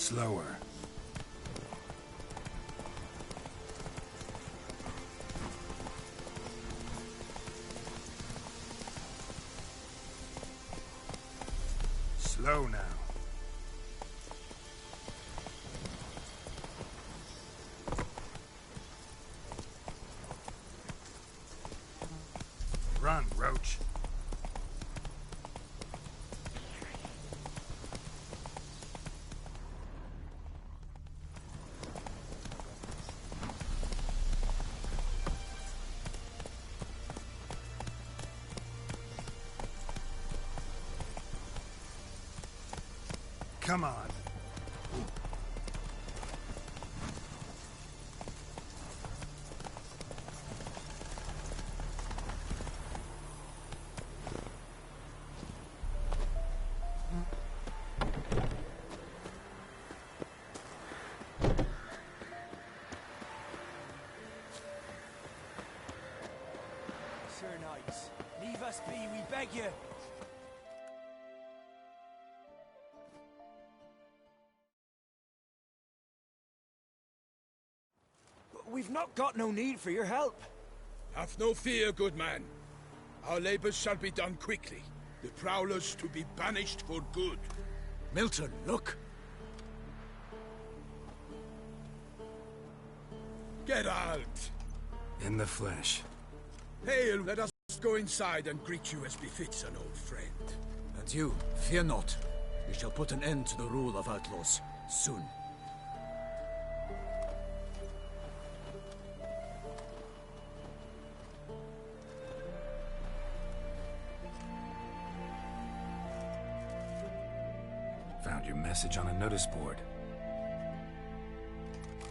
Slower. Slow now. Run, Roach. Come on. Sir Knights, leave us be, we beg you. We've not got no need for your help. Have no fear, good man. Our labors shall be done quickly. The Prowlers to be banished for good. Milton, look! Geralt! In the flesh. Hail, let us go inside and greet you as befits an old friend. And you, fear not. We shall put an end to the rule of outlaws, soon. Found your message on a notice board.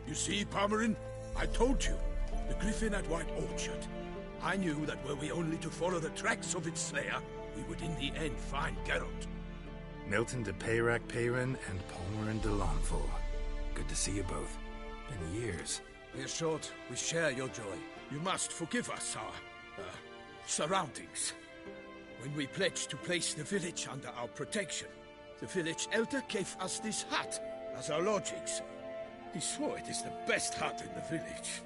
You see, Palmerin? I told you. The Griffin at White Orchard. I knew that were we only to follow the tracks of its slayer, we would in the end find Geralt. Milton de Peyrac Peyran and Palmerin de Launfal. Good to see you both. Been years. Be assured, we share your joy. You must forgive us our, surroundings. When we pledged to place the village under our protection, the village elder gave us this hut as our lodgings. He swore it is the best hut in the village.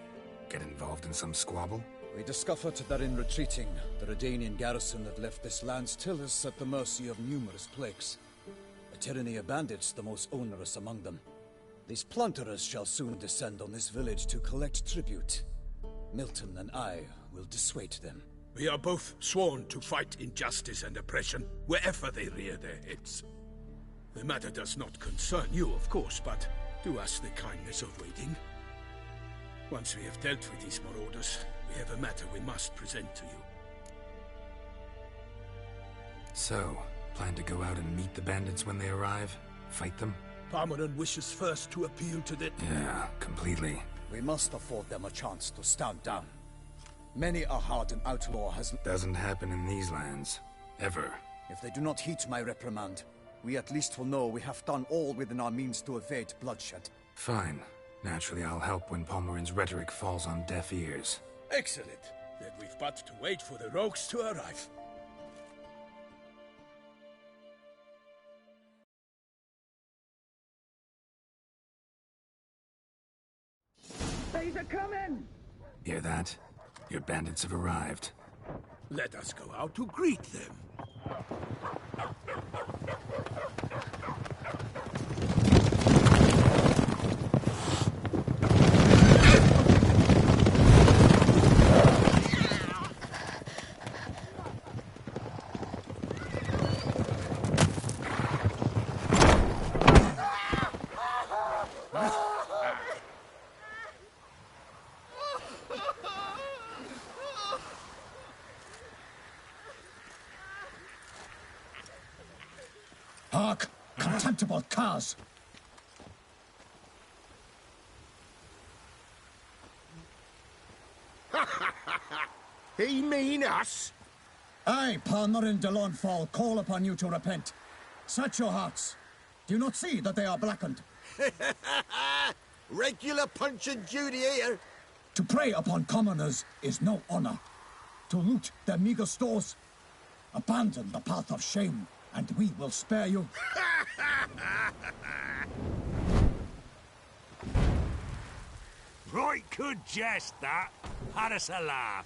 Get involved in some squabble? We discovered that in retreating, the Redanian garrison had left this land's tillers at the mercy of numerous plagues. A tyranny of bandits, the most onerous among them. These plunderers shall soon descend on this village to collect tribute. Milton and I will dissuade them. We are both sworn to fight injustice and oppression wherever they rear their heads. The matter does not concern you, of course, but do us the kindness of waiting. Once we have dealt with these marauders, we have a matter we must present to you. So, plan to go out and meet the bandits when they arrive? Fight them? Palmerin wishes first to appeal to the... Yeah, completely. We must afford them a chance to stand down. Many a hardened outlaw has... Doesn't happen in these lands. Ever. If they do not heed my reprimand, we at least will know we have done all within our means to evade bloodshed. Fine. Naturally, I'll help when Palmerin's rhetoric falls on deaf ears. Excellent. Then we've but to wait for the rogues to arrive. They's a coming! Hear that? Your bandits have arrived. Let us go out to greet them. Hark! Contemptible curs! He mean us? I, Palmerin de Launfal, call upon you to repent. Set your hearts. Do you not see that they are blackened? Regular punch and duty here. To prey upon commoners is no honor. To loot their meager stores, abandon the path of shame, and we will spare you. right good jest, that. Had us a laugh.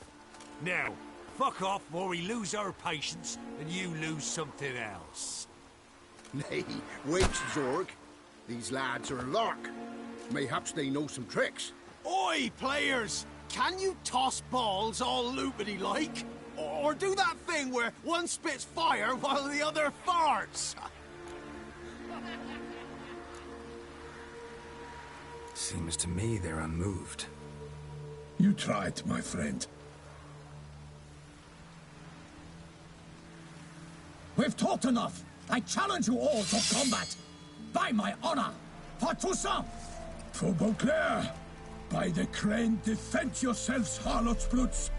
Now, fuck off or we lose our patience and you lose something else. Nay, wait, Zorg. These lads are a lark. Mayhaps they know some tricks. Oi, players! Can you toss balls all loopity-like? Or do that thing where one spits fire while the other farts? Seems to me they're unmoved. You tried, my friend. We've talked enough. I challenge you all to combat. By my honor. For Toussaint. For Beauclair. By the crane, defend yourselves, harlots bloods.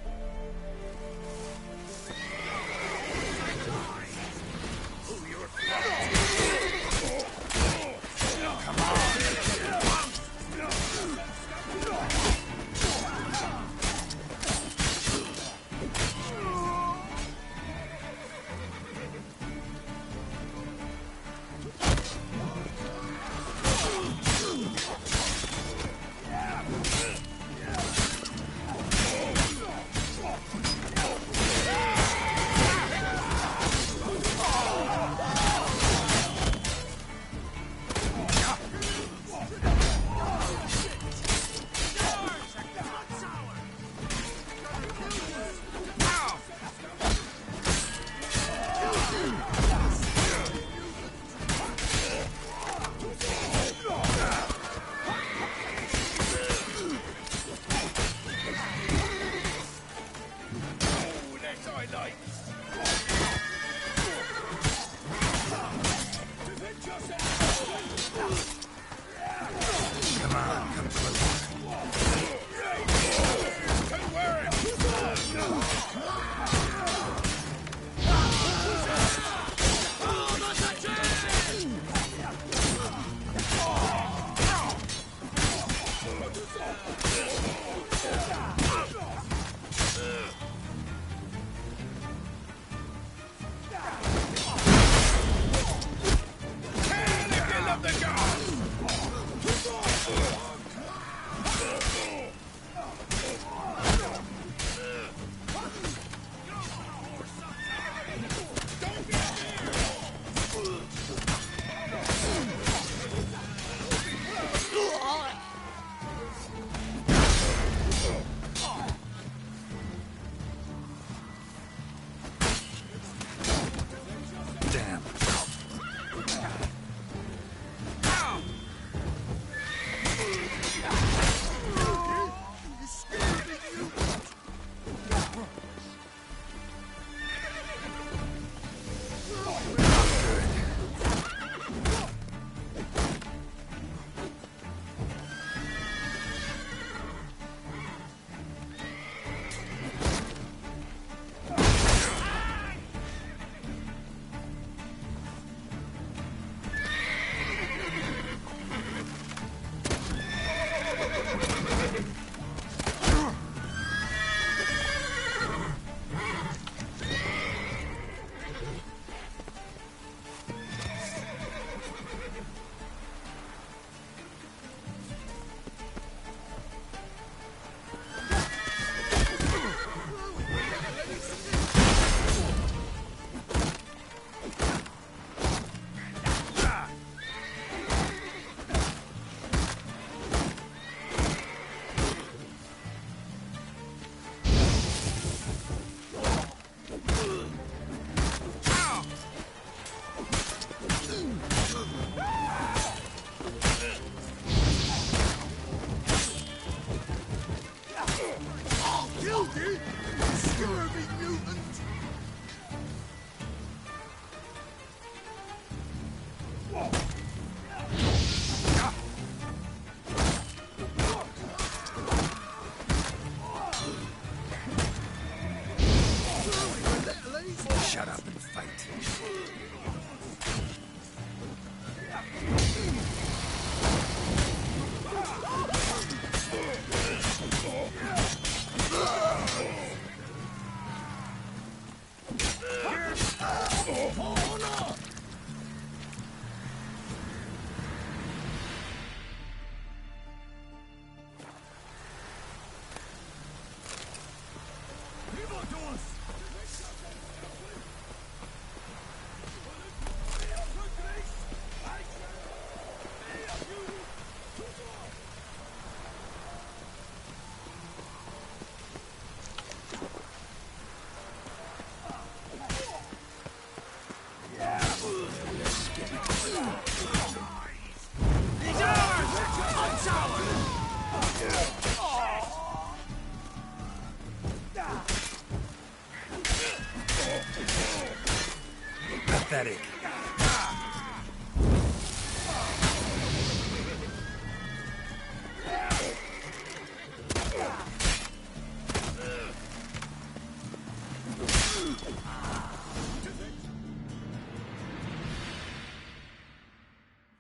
Ready.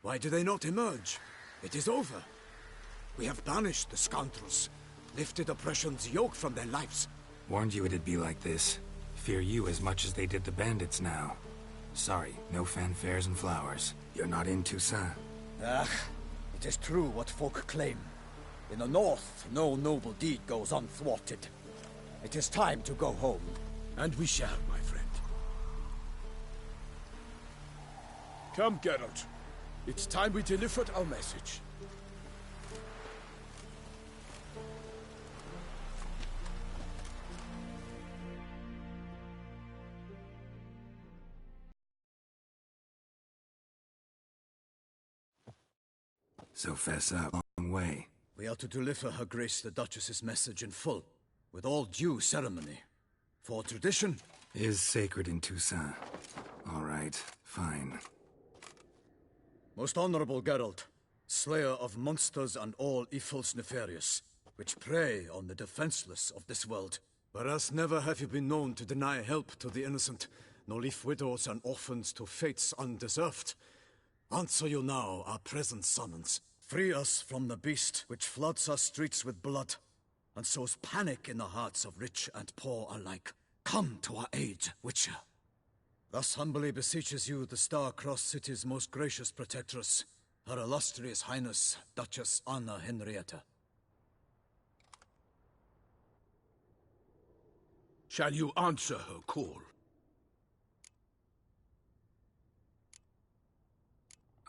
Why do they not emerge? It is over. We have banished the scoundrels, lifted oppression's yoke from their lives. Warned you it'd be like this. Fear you as much as they did the bandits now. Sorry, no fanfares and flowers. You're not in Toussaint. Ah, it is true what folk claim. In the north, no noble deed goes unthwarted. It is time to go home. And we shall, my friend. Come, Geralt. It's time we delivered our message. So fess up. Long way. We are to deliver Her Grace the Duchess's message in full, with all due ceremony. For tradition is sacred in Toussaint. All right, fine. Most honorable Geralt, slayer of monsters and all evils nefarious, which prey on the defenseless of this world. Whereas never have you been known to deny help to the innocent, nor leave widows and orphans to fates undeserved. Answer you now our present summons. Free us from the beast which floods our streets with blood, and sows panic in the hearts of rich and poor alike. Come to our aid, Witcher. Thus humbly beseeches you the Star-Crossed City's most gracious protectress, Her Illustrious Highness, Duchess Anna Henrietta. Shall you answer her call?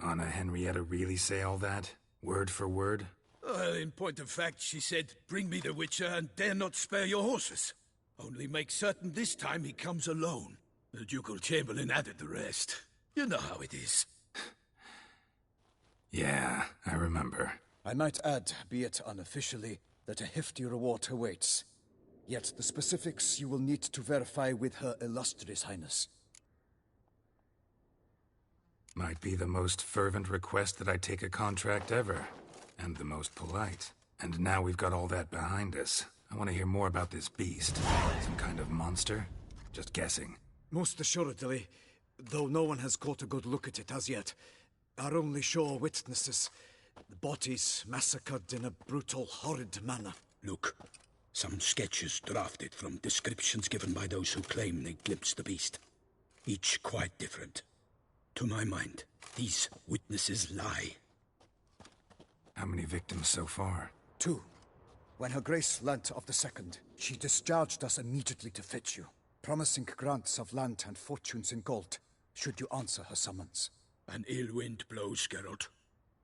Anna Henrietta really say all that? Word for word? Well, in point of fact, she said, bring me the Witcher and dare not spare your horses. Only make certain this time he comes alone. The Ducal Chamberlain added the rest. You know how it is. Yeah, I remember. I might add, be it unofficially, that a hefty reward awaits. Yet the specifics you will need to verify with Her Illustrious Highness. Might be the most fervent request that I take a contract ever. And the most polite. And now we've got all that behind us. I want to hear more about this beast. Some kind of monster? Just guessing. Most assuredly, though no one has caught a good look at it as yet. Our only sure witnesses. The bodies massacred in a brutal, horrid manner. Look, some sketches drafted from descriptions given by those who claim they glimpsed the beast. Each quite different. To my mind, these witnesses lie. How many victims so far? 2. When Her Grace learnt of the second, she discharged us immediately to fetch you, promising grants of land and fortunes in gold, should you answer her summons. An ill wind blows, Geralt.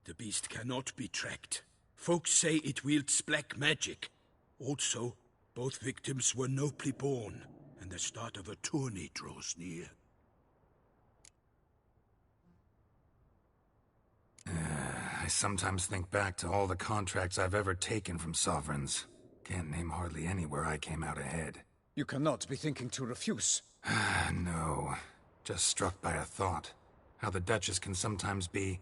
The beast cannot be tracked. Folks say it wields black magic. Also, both victims were nobly born, and the start of a tourney draws near. I sometimes think back to all the contracts I've ever taken from sovereigns. Can't name hardly any where I came out ahead. You cannot be thinking to refuse. No. Just struck by a thought. How the Duchess can sometimes be...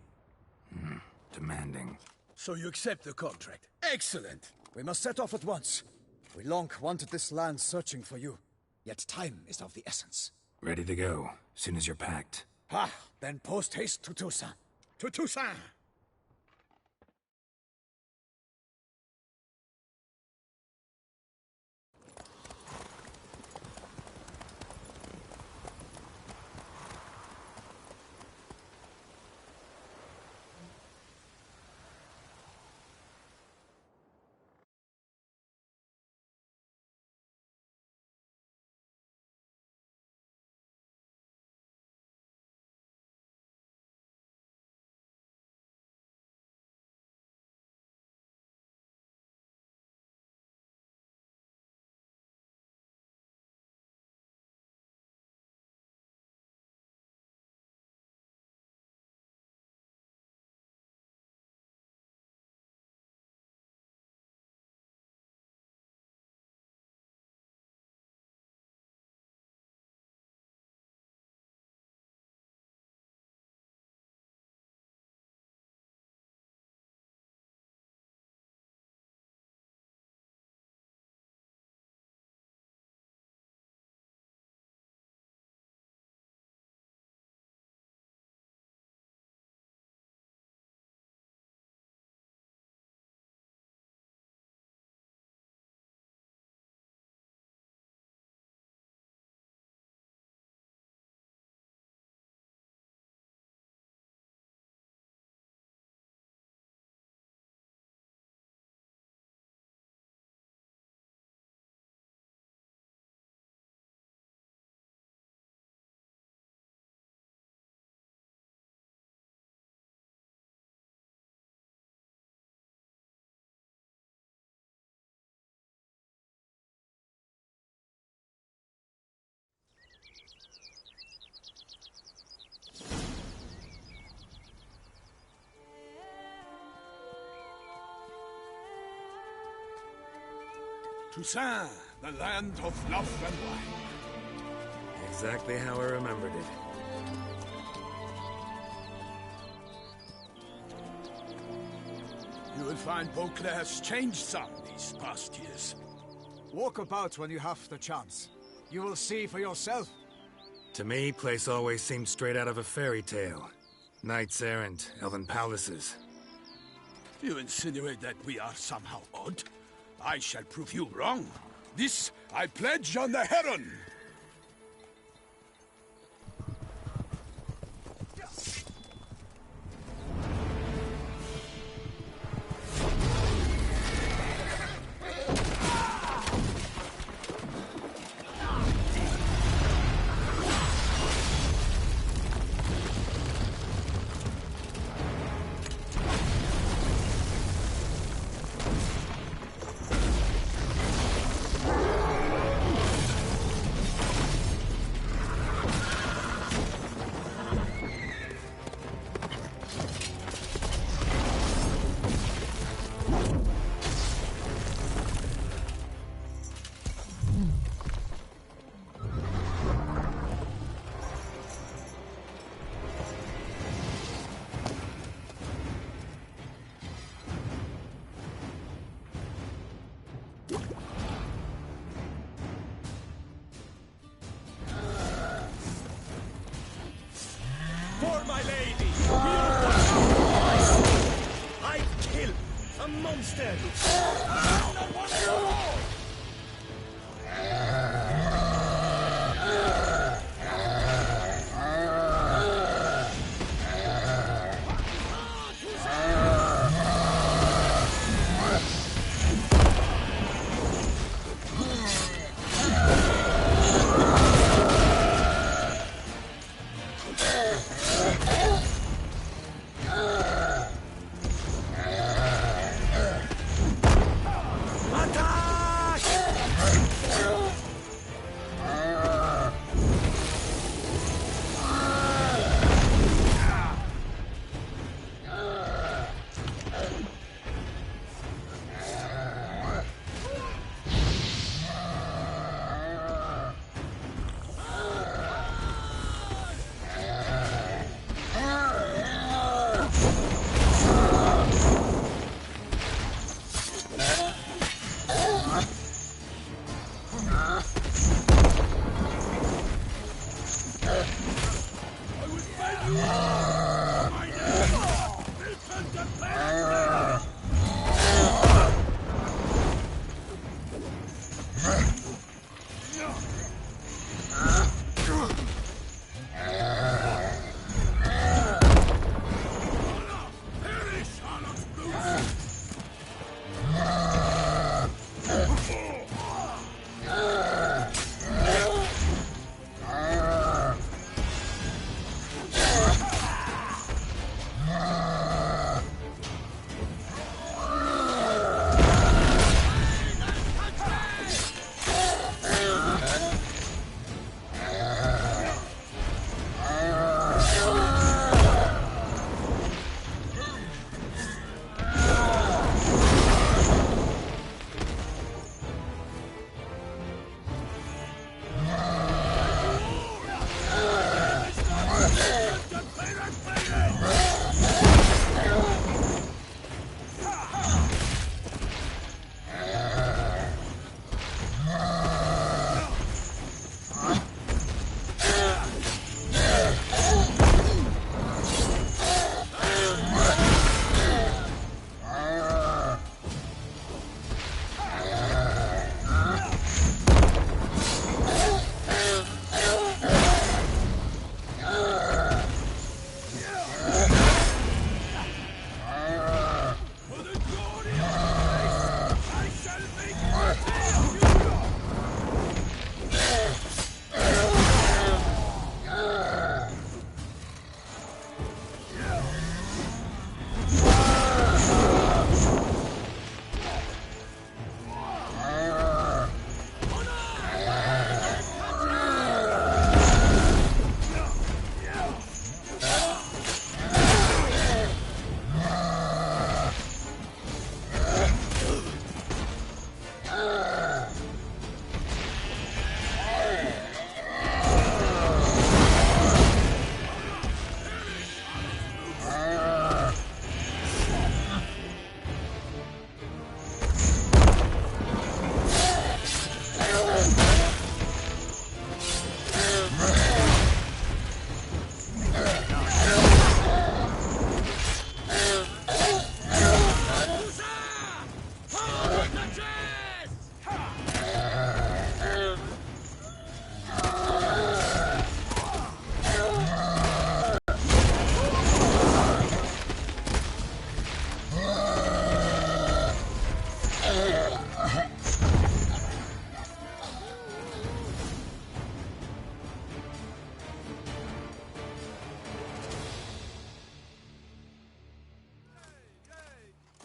demanding. So you accept the contract? Excellent! We must set off at once. We long wanted this land searching for you. Yet time is of the essence. Ready to go, soon as you're packed. Then post-haste to Toussaint. To Toussaint! Toussaint, the land of love and wine. Exactly how I remembered it. You will find Beauclair's changed some these past years. Walk about when you have the chance. You will see for yourself. To me, place always seemed straight out of a fairy tale. Knights errant, elven palaces. You insinuate that we are somehow odd? I shall prove you wrong. This I pledge on the Heron!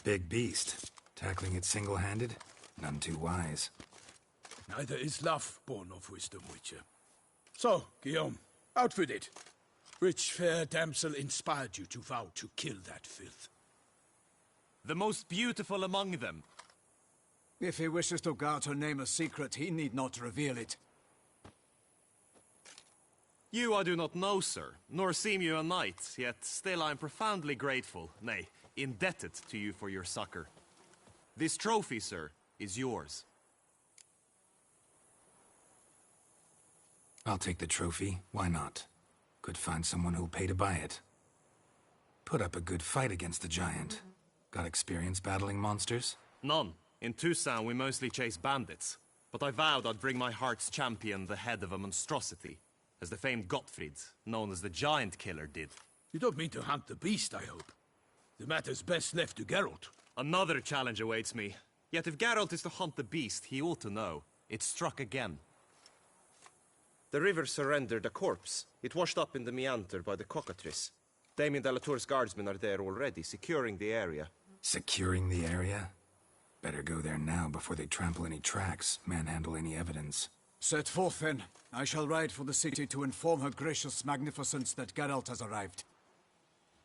big beast. Tackling it single-handed? None too wise. Neither is love born of wisdom, Witcher. So, Guillaume, out with it. Which fair damsel inspired you to vow to kill that filth? The most beautiful among them. If he wishes to guard her name a secret, he need not reveal it. You I do not know, sir, nor seem you a knight, yet still I am profoundly grateful, nay, indebted to you for your succor. This trophy, sir, is yours. I'll take the trophy. Why not? Could find someone who'll pay to buy it. Put up a good fight against the giant. Got experience battling monsters? None. In Toussaint we mostly chase bandits. But I vowed I'd bring my heart's champion the head of a monstrosity, as the famed Gottfried, known as the Giant Killer, did. You don't mean to hunt the beast, I hope. The matter's best left to Geralt. Another challenge awaits me. Yet if Geralt is to hunt the beast, he ought to know. It struck again. The river surrendered a corpse. It washed up in the meander by the cockatrice. Damien de la Tour's guardsmen are there already, securing the area. Securing the area? Better go there now before they trample any tracks, manhandle any evidence. Set forth, then. I shall ride for the city to inform her gracious magnificence that Geralt has arrived.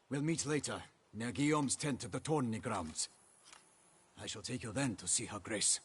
We'll meet later, near Guillaume's tent at the Tourney grounds. I shall take you then to see her grace.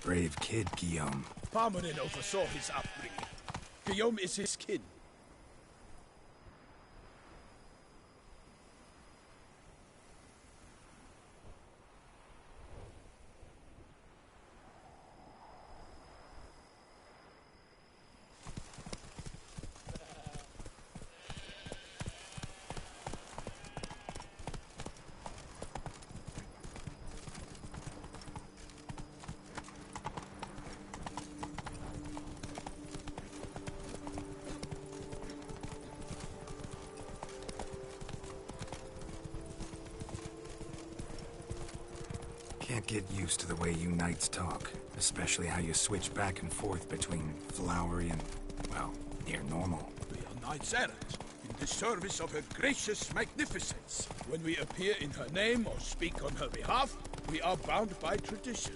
Brave kid, Guillaume. Parmanin oversaw his upbringing. Guillaume is his kin. Can't get used to the way you knights talk, especially how you switch back and forth between flowery and, well, near normal. We are knights errant, in the service of her gracious magnificence. When we appear in her name or speak on her behalf, we are bound by tradition.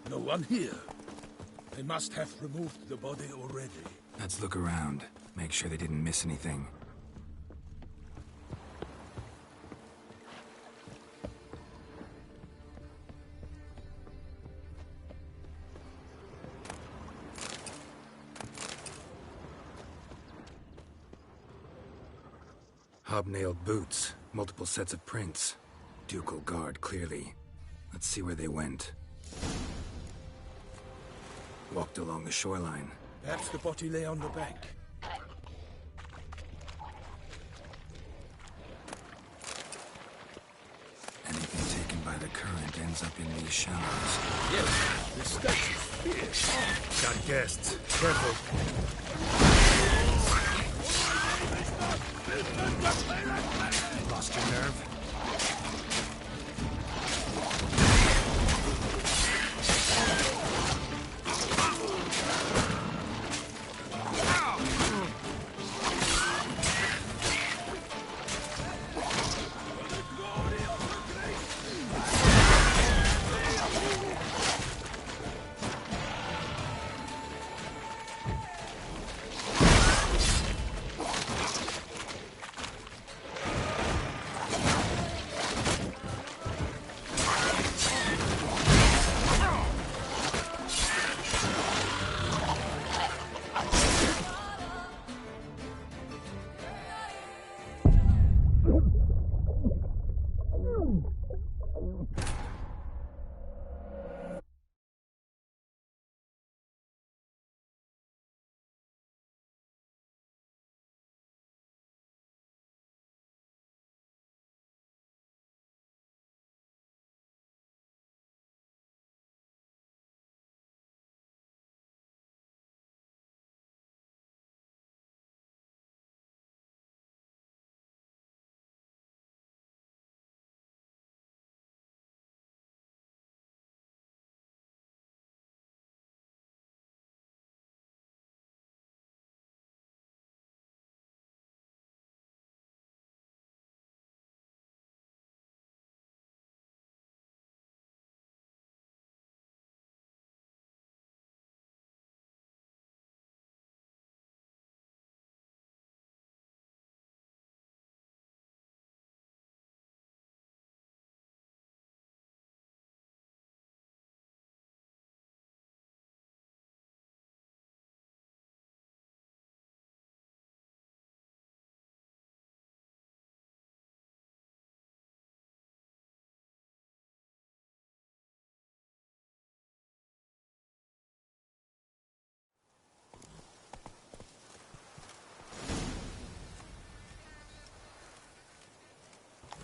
No one here. They must have removed the body already. Let's look around. Make sure they didn't miss anything. Hobnailed boots, multiple sets of prints. Ducal guard, clearly. Let's see where they went. Walked along the shoreline. Perhaps the body lay on the bank. Anything taken by the current ends up in these shallows. Yes, the stench is fierce. Got guests. Careful. Lost your nerve?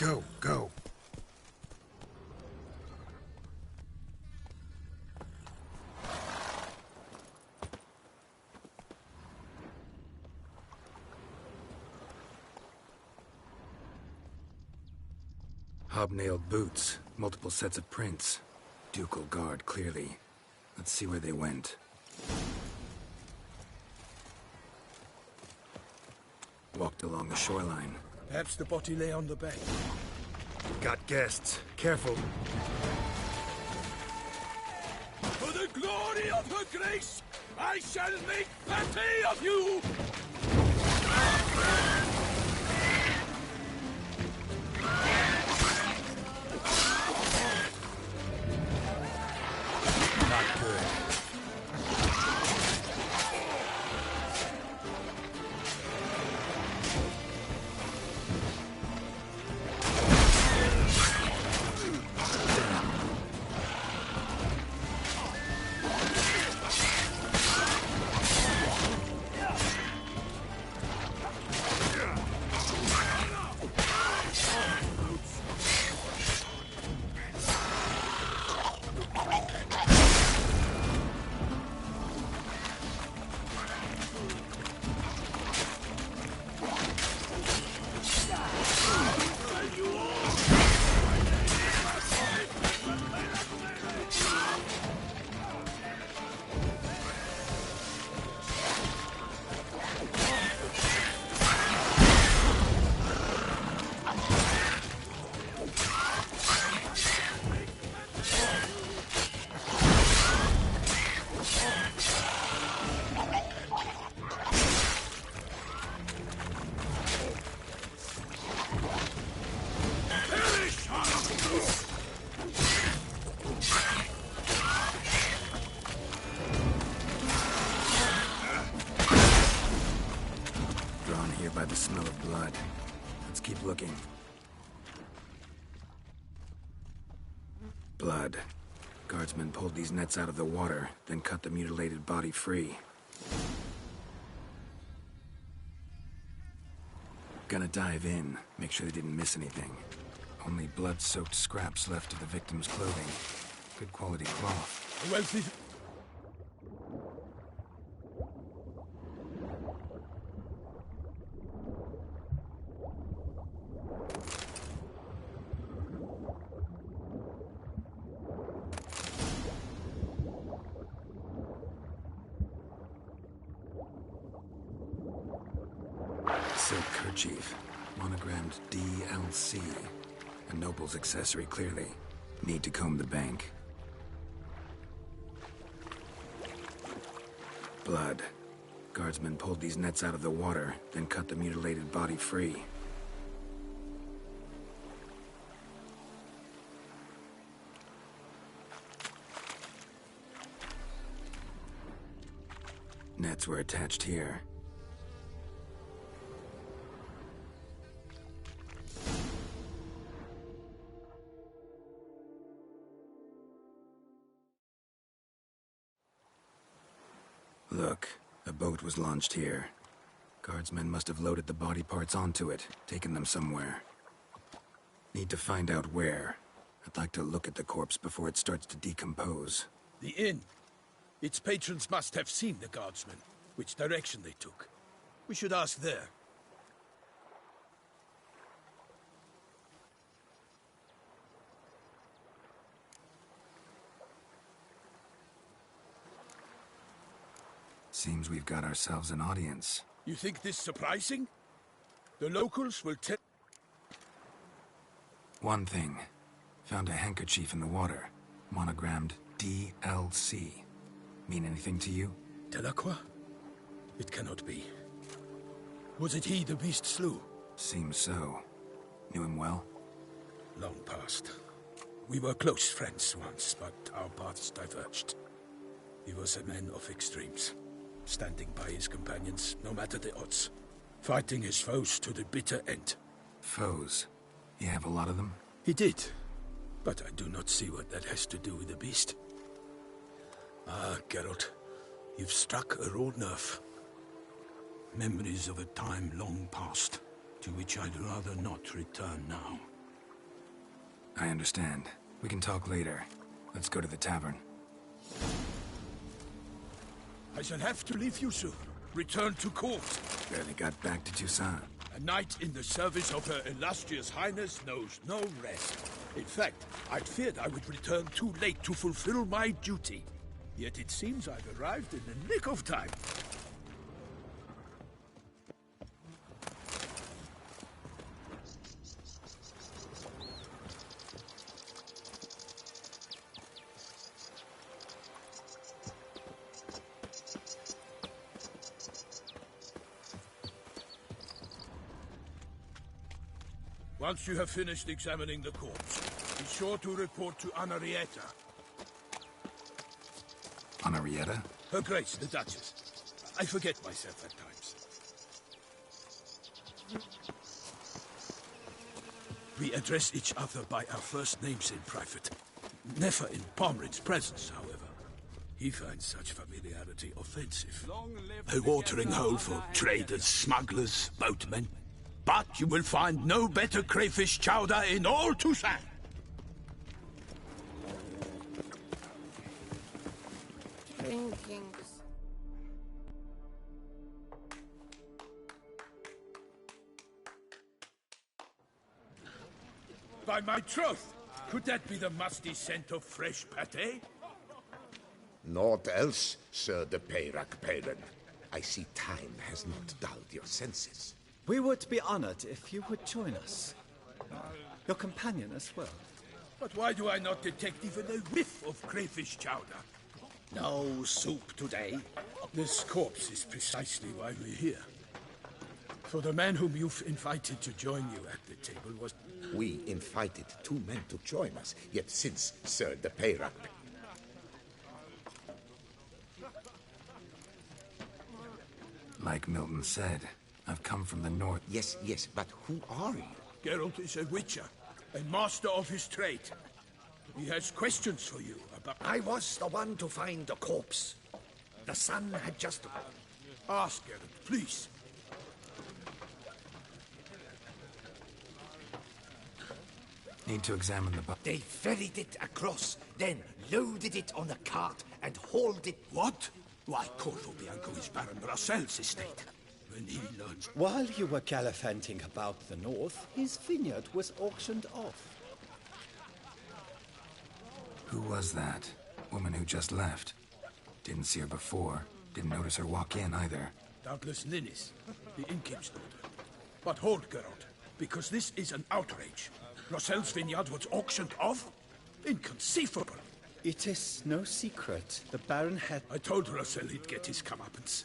go, go. Hobnailed boots, multiple sets of prints. Ducal guard, clearly. Let's see where they went. Walked along the shoreline. Perhaps the body lay on the bank. Got guests. Careful. For the glory of her grace, I shall make pate of you! Not good. By the smell of blood. Let's keep looking. Blood. Guardsmen pulled these nets out of the water, then cut the mutilated body free. Gonna dive in, make sure they didn't miss anything. Only blood-soaked scraps left of the victim's clothing. Good quality cloth. Wealthy. Silk kerchief, monogrammed DLC. A noble's accessory, clearly. Need to comb the bank. Blood. Guardsmen pulled these nets out of the water, then cut the mutilated body free. Nets were attached here. Look, a boat was launched here. Guardsmen must have loaded the body parts onto it, taken them somewhere. Need to find out where. I'd like to look at the corpse before it starts to decompose. The inn. Its patrons must have seen the guardsmen, which direction they took. We should ask there. Seems we've got ourselves an audience. You think this surprising? The locals will tell... One thing. Found a handkerchief in the water. Monogrammed DLC. Mean anything to you? Delacroix? It cannot be. Was it he the beast slew? Seems so. Knew him well? Long past. We were close friends once, but our paths diverged. He was a man of extremes. Standing by his companions, no matter the odds. Fighting his foes to the bitter end. Foes? You have a lot of them? He did. But I do not see what that has to do with the beast. Ah, Geralt. You've struck a raw nerve. Memories of a time long past, to which I'd rather not return now. I understand. We can talk later. Let's go to the tavern. I shall have to leave you soon. Return to court. Barely got back to Toussaint. A knight in the service of Her Illustrious Highness knows no rest. In fact, I'd feared I would return too late to fulfill my duty. Yet it seems I've arrived in the nick of time. Once you have finished examining the corpse, be sure to report to Anarietta. Anarietta? Her Grace, the Duchess. I forget myself at times. We address each other by our first names in private. Never in Pomrin's presence, however. He finds such familiarity offensive. A watering hole for traders, smugglers, boatmen. But you will find no better crayfish chowder in all Toussaint. Drinkings. By my troth, could that be the musty scent of fresh pâté? Naught else, Sir de Peyrac Peyran. I see time has not dulled your senses. We would be honored if you would join us. Your companion as well. But why do I not detect even a whiff of crayfish chowder? No soup today. This corpse is precisely why we're here. For the man whom you've invited to join you at the table was... We invited 2 men to join us, yet since Sir de Peyrac... Like Milton said, I've come from the north. Yes, but who are you? Geralt is a witcher, a master of his trade. He has questions for you about... I was the one to find the corpse. The sun had just... Ask Geralt, please. Need to examine the body. They ferried it across, then loaded it on a cart and hauled it... What? Why, Corvo Bianco is Baron Brassel's estate. When he learns... While you were gallivanting about the north, his vineyard was auctioned off. Who was that? Woman who just left. Didn't see her before. Didn't notice her walk in either. Doubtless Ninnis, the innkeep's daughter. But hold, Geralt, because this is an outrage. Brassel's vineyard was auctioned off? Inconceivable. It is no secret. The Baron had... I told Brassel he'd get his comeuppance.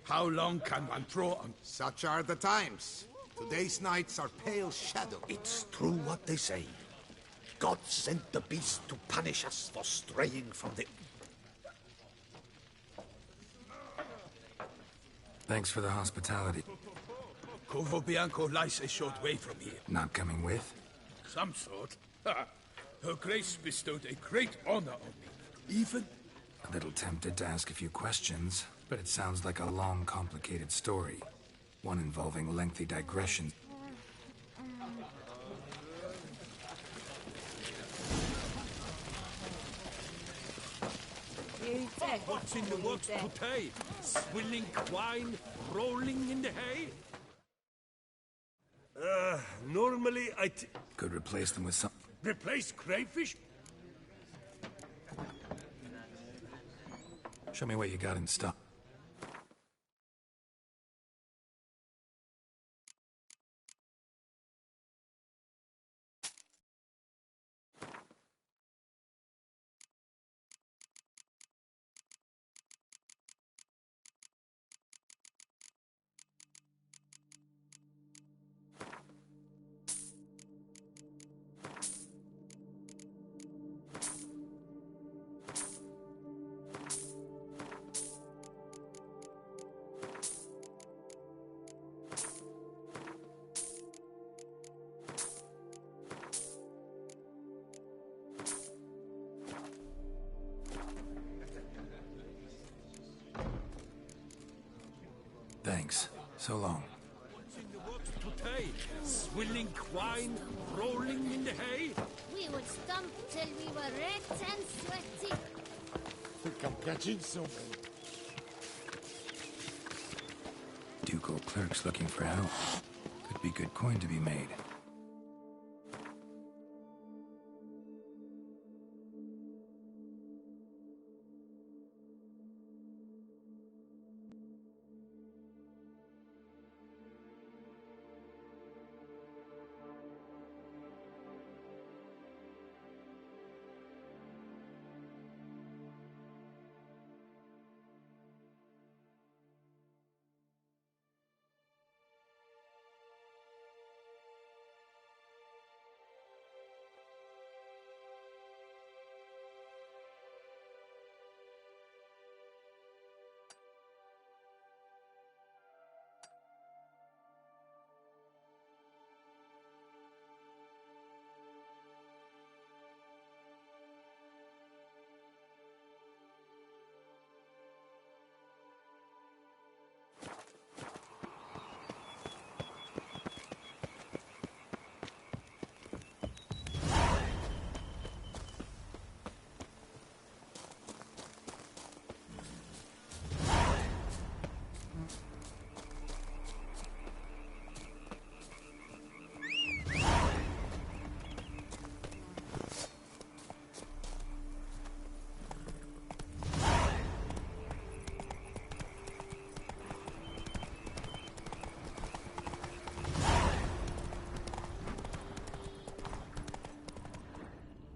How long can one throw on... Such are the times. Today's nights are pale shadow. It's true what they say. God sent the beast to punish us for straying from the... Thanks for the hospitality. Corvo Bianco lies a short way from here. Not coming with? Some sort. Her Grace bestowed a great honor on me. Even... A little tempted to ask a few questions, but it sounds like a long, complicated story. One involving lengthy digressions. What's in the works today? Swilling wine, rolling in the hay? Normally Could replace them with some... Replace crayfish? Show me what you got in stock. Thanks. So long. What's in the works today? Swilling wine, rolling in the hay? We would stomp till we were red and sweaty. Think I'm catching something. Ducal clerks looking for help. Could be good coin to be made.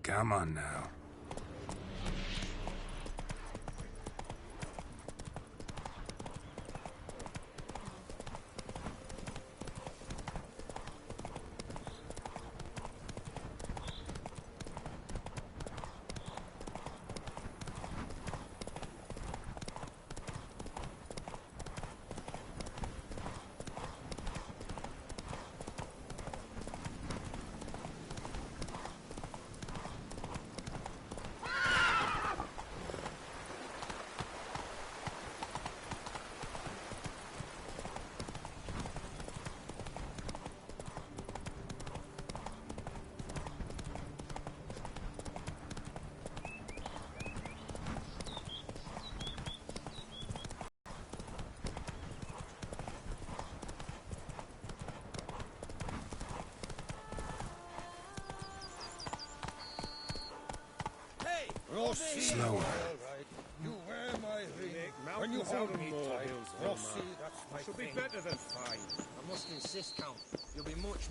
Come on now. Slower. You wear my ring when you hold me tight. Rossi, that's my Should be thing. better than fine. I must insist, Count. You'll be much...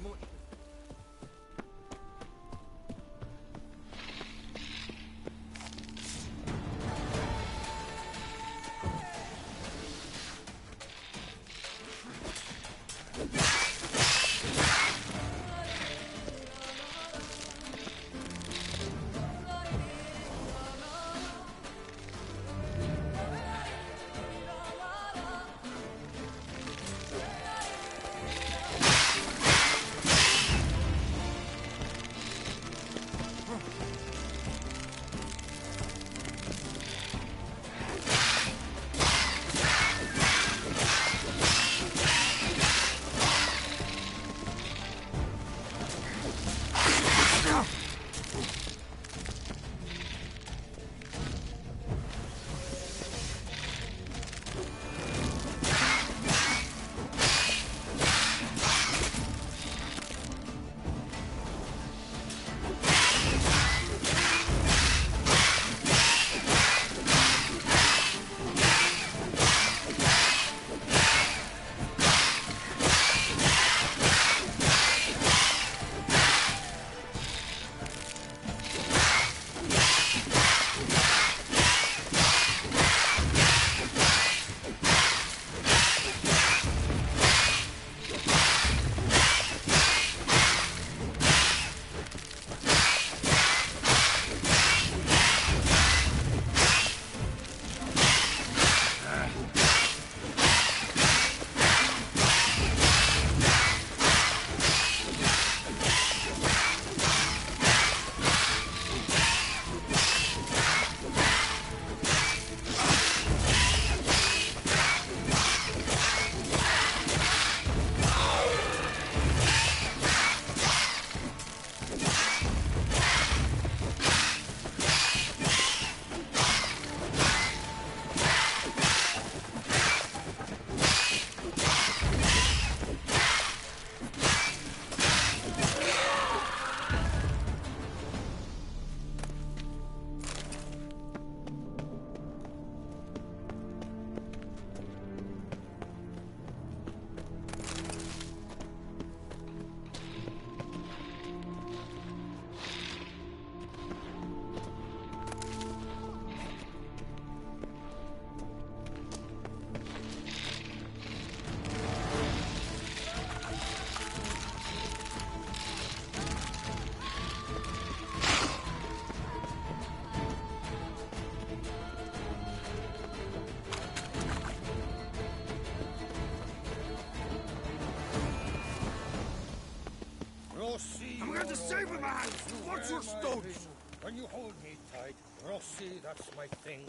hands, you... What's your stones? When you hold me tight, Rossi, that's my thing.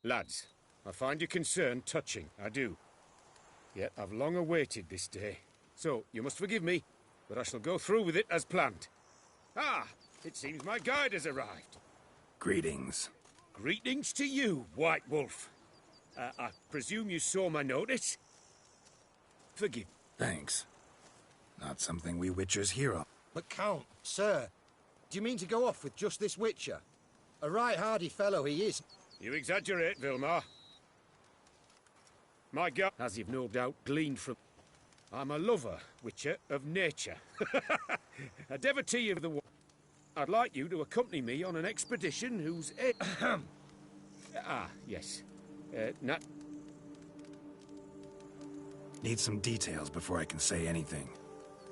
Lads, I find your concern touching, I do. Yet I've long awaited this day. So, you must forgive me, but I shall go through with it as planned. Ah, it seems my guide has arrived. Greetings. Greetings to you, White Wolf. I presume you saw my notice? Forgive. Thanks. Not something we Witchers hear of. But Count, sir, do you mean to go off with just this Witcher? A right hardy fellow he is. You exaggerate, Vilmar. My God, as you've no doubt gleaned from... I'm a lover, Witcher, of nature. A devotee of the... I'd like you to accompany me on an expedition whose... yes. Need some details before I can say anything.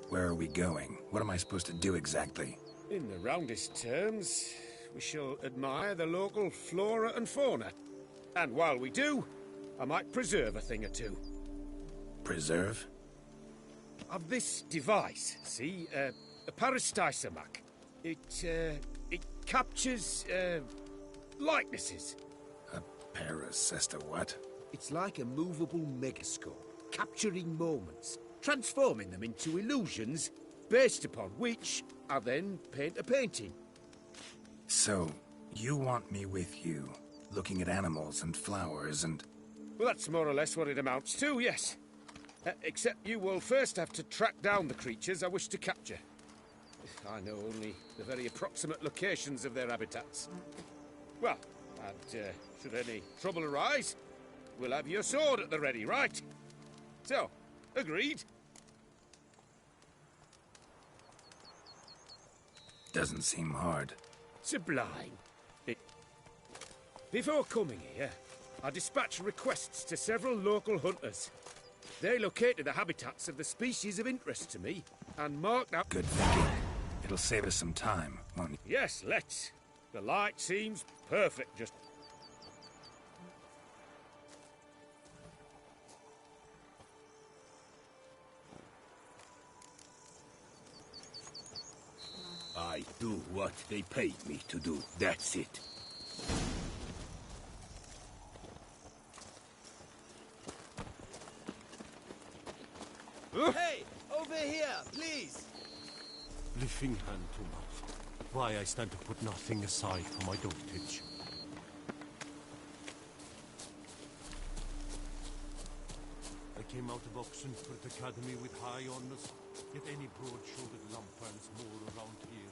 Where are we going? What am I supposed to do exactly? In the roundest terms, we shall admire the local flora and fauna. And while we do, I might preserve a thing or two. Preserve? Of this device, see? A Parastysomac. It captures, likenesses. A Paracesta what? It's like a movable megascope, capturing moments, transforming them into illusions, based upon which I then paint a painting. So, you want me with you, looking at animals and flowers and... Well, that's more or less what it amounts to, yes. Except you will first have to track down the creatures I wish to capture. I know only the very approximate locations of their habitats. Well, and should any trouble arise, we'll have your sword at the ready, right? So, agreed? Doesn't seem hard. Sublime. Before coming here, I dispatched requests to several local hunters. They located the habitats of the species of interest to me and marked out... Good thinking. It'll save us some time, won't it? Yes, let's. The light seems perfect, just... I do what they paid me to do, that's it. Hey! Over here, please! Lifting hand to mouth. Why I stand to put nothing aside for my dotage. I came out of Oxenford Academy with high honors, yet any broad-shouldered lump earns more around here.